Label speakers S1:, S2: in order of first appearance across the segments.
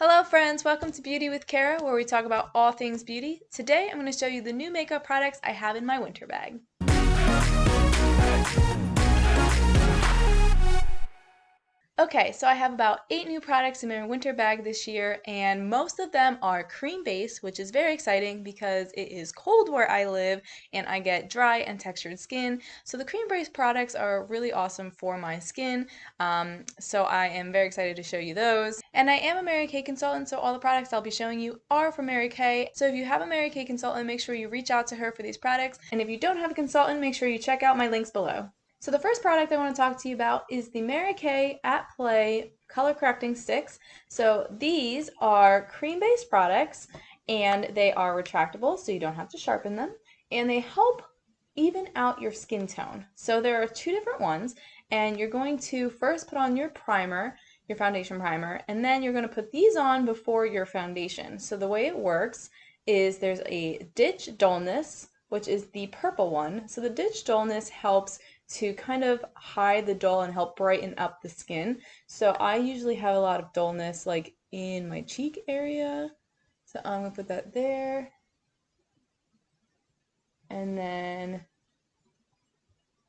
S1: Hello friends, welcome to Beauty with Karah, where we talk about all things beauty. Today I'm going to show you the new makeup products I have in my winter bag. Okay, so I have about 8 new products in my winter bag this year, and most of them are cream based, which is very exciting because it is cold where I live and I get dry and textured skin. So the cream based products are really awesome for my skin. So I am very excited to show you those. And I am a Mary Kay consultant, so all the products I'll be showing you are from Mary Kay. So if you have a Mary Kay consultant, make sure you reach out to her for these products. And if you don't have a consultant, make sure you check out my links below. So the first product I want to talk to you about is the Mary Kay At Play Color Correcting Sticks. So these are cream-based products and they are retractable so you don't have to sharpen them, and they help even out your skin tone. So there are two different ones, and you're going to first put on your primer, your foundation primer, and then you're going to put these on before your foundation. So the way it works is there's a Ditch Dullness, which is the purple one. So the Ditch Dullness helps to kind of hide the dull and help brighten up the skin. So I usually have a lot of dullness like in my cheek area. So I'm going to put that there. And then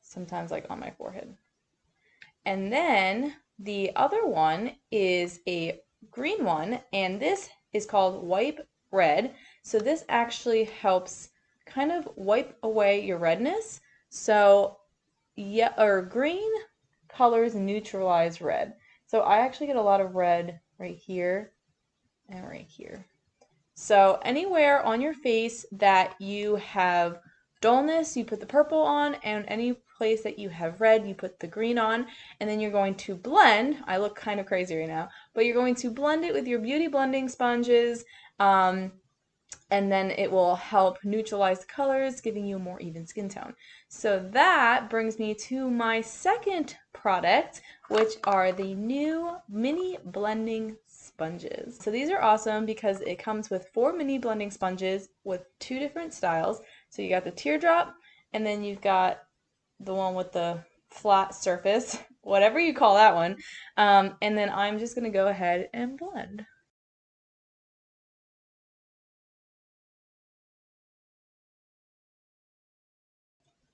S1: sometimes like on my forehead. And then the other one is a green one, and this is called Wipe Red. So this actually helps kind of wipe away your redness. So yeah, or green colors neutralize red. So I actually get a lot of red right here and right here. So anywhere on your face that you have dullness, you put the purple on, and any place that you have red, you put the green on, and then you're going to blend. I look kind of crazy right now, but you're going to blend it with your beauty blending sponges, and then it will help neutralize the colors, giving you a more even skin tone. So that brings me to my second product, which are the new mini blending sponges. So these are awesome because it comes with 4 mini blending sponges with 2 different styles. So you got the teardrop, and then you've got the one with the flat surface, whatever you call that one. And then I'm just going to go ahead and blend.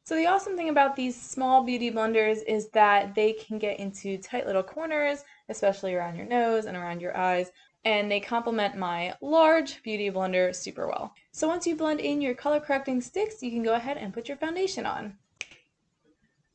S1: So the awesome thing about these small beauty blenders is that they can get into tight little corners, especially around your nose and around your eyes, and they complement my large beauty blender super well. So once you blend in your color correcting sticks, you can go ahead and put your foundation on.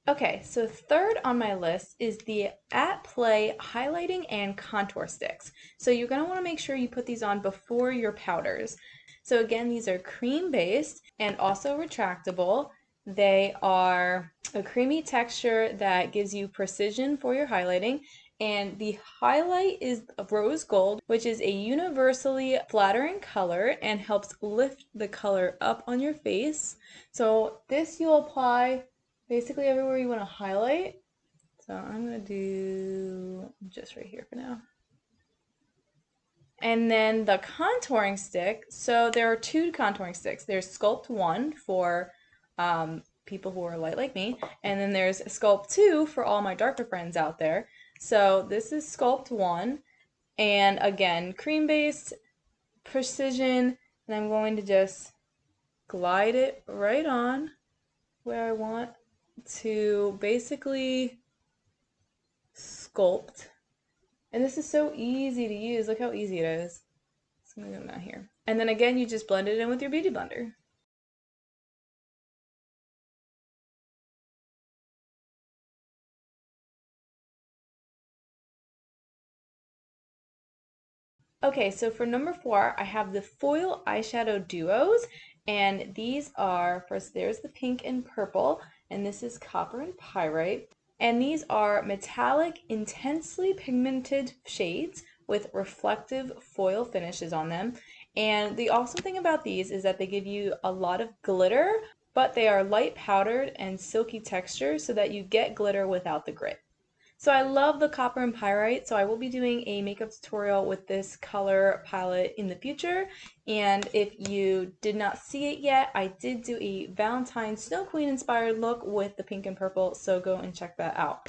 S1: Okay, so third on my list is the At Play Highlighting and Contour Sticks. So you're going to want to make sure you put these on before your powders. So again, these are cream based and also retractable. They are a creamy texture that gives you precision for your highlighting. And the highlight is rose gold, which is a universally flattering color and helps lift the color up on your face. So this you'll apply basically everywhere you want to highlight. So I'm going to do just right here for now. And then the contouring stick. So there are 2 contouring sticks. There's Sculpt 1 for people who are light like me, and then there's Sculpt 2 for all my darker friends out there. So this is Sculpt 1, and again, cream based, precision, and I'm going to just glide it right on where I want to basically sculpt. And this is so easy to use. Look how easy it is. So I'm going to go down here. And then again, you just blend it in with your beauty blender. Okay, so for number 4, I have the foil eyeshadow duos, and these are, first there's the pink and purple, and this is copper and pyrite. And these are metallic, intensely pigmented shades with reflective foil finishes on them. And the awesome thing about these is that they give you a lot of glitter, but they are light powdered and silky texture so that you get glitter without the grit. So I love the copper and pyrite, so I will be doing a makeup tutorial with this color palette in the future. And if you did not see it yet, I did do a Valentine's Snow Queen inspired look with the pink and purple, so go and check that out.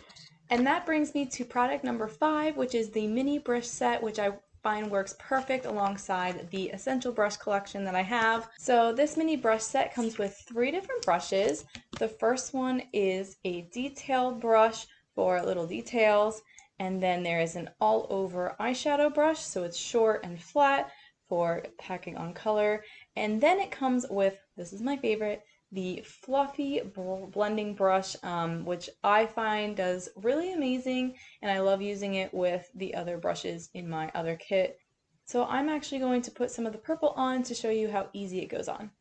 S1: And that brings me to product number 5, which is the mini brush set, which I find works perfect alongside the essential brush collection that I have. So this mini brush set comes with 3 different brushes. The first one is a detailed brush for little details, and then there is an all over eyeshadow brush, so it's short and flat for packing on color. And then it comes with, this is my favorite, the fluffy blending brush, which I find does really amazing, and I love using it with the other brushes in my other kit. So I'm actually going to put some of the purple on to show you how easy it goes on.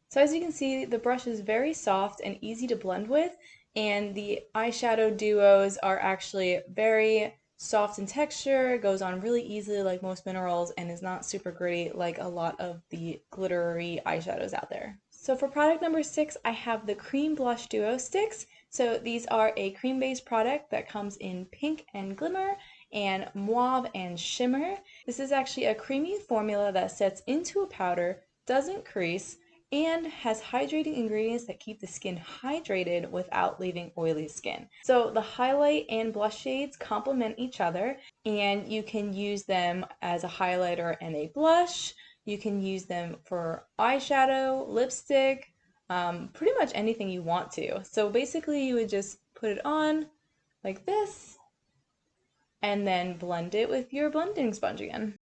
S1: So as you can see, the brush is very soft and easy to blend with, and the eyeshadow duos are actually very soft in texture. It goes on really easily like most minerals and is not super gritty like a lot of the glittery eyeshadows out there. So for product number 6, I have the Cream Blush Duo Sticks. So these are a cream-based product that comes in pink and glimmer and mauve and shimmer. This is actually a creamy formula that sets into a powder, doesn't crease, and has hydrating ingredients that keep the skin hydrated without leaving oily skin. So the highlight and blush shades complement each other, and you can use them as a highlighter and a blush. You can use them for eyeshadow, lipstick, pretty much anything you want to. So basically you would just put it on like this and then blend it with your blending sponge again.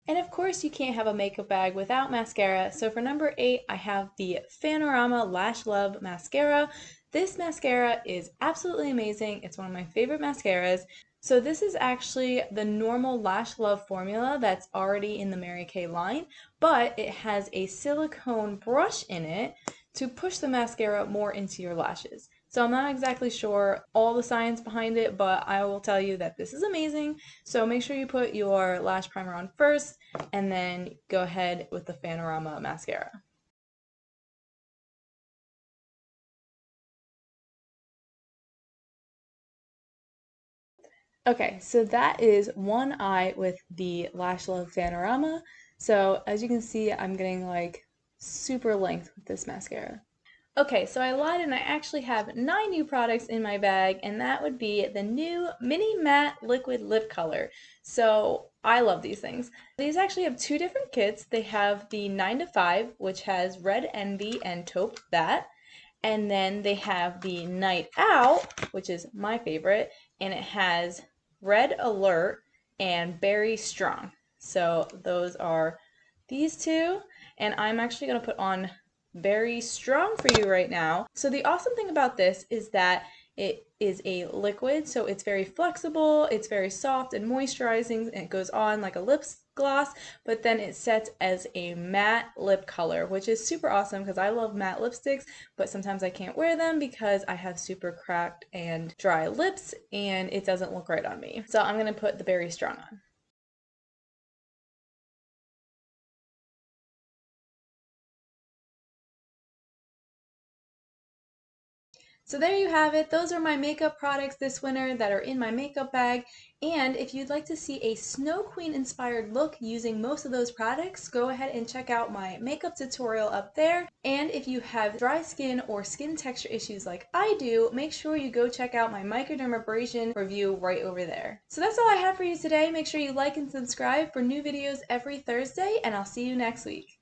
S1: And of course you can't have a makeup bag without mascara, so for number 8 I have the Fanorama Lash Love Mascara. This mascara is absolutely amazing. It's one of my favorite mascaras. So this is actually the normal Lash Love formula that's already in the Mary Kay line, but it has a silicone brush in it to push the mascara more into your lashes. So I'm not exactly sure all the science behind it, but I will tell you that this is amazing. So make sure you put your lash primer on first and then go ahead with the Fanorama mascara. Okay, so that is one eye with the Lash Love Fanorama. So as you can see, I'm getting like super length with this mascara. Okay, so I lied and I actually have 9 new products in my bag, and that would be the new Mini Matte Liquid Lip Color. So I love these things. These actually have 2 different kits. They have the 9 to 5, which has Red Envy and Taupe That. And then they have the Night Out, which is my favorite, and it has Red Alert and Berry Strong. So those are these 2, and I'm actually going to put on Berry Strong for you right now. So the awesome thing about this is that it is a liquid, so it's very flexible, it's very soft and moisturizing, and it goes on like a lip gloss, but then it sets as a matte lip color, which is super awesome because I love matte lipsticks, but sometimes I can't wear them because I have super cracked and dry lips and it doesn't look right on me. So I'm going to put the Berry Strong on. So there you have it. Those are my makeup products this winter that are in my makeup bag. And if you'd like to see a Snow Queen inspired look using most of those products, go ahead and check out my makeup tutorial up there. And if you have dry skin or skin texture issues like I do, make sure you go check out my microdermabrasion review right over there. So that's all I have for you today. Make sure you like and subscribe for new videos every Thursday, and I'll see you next week.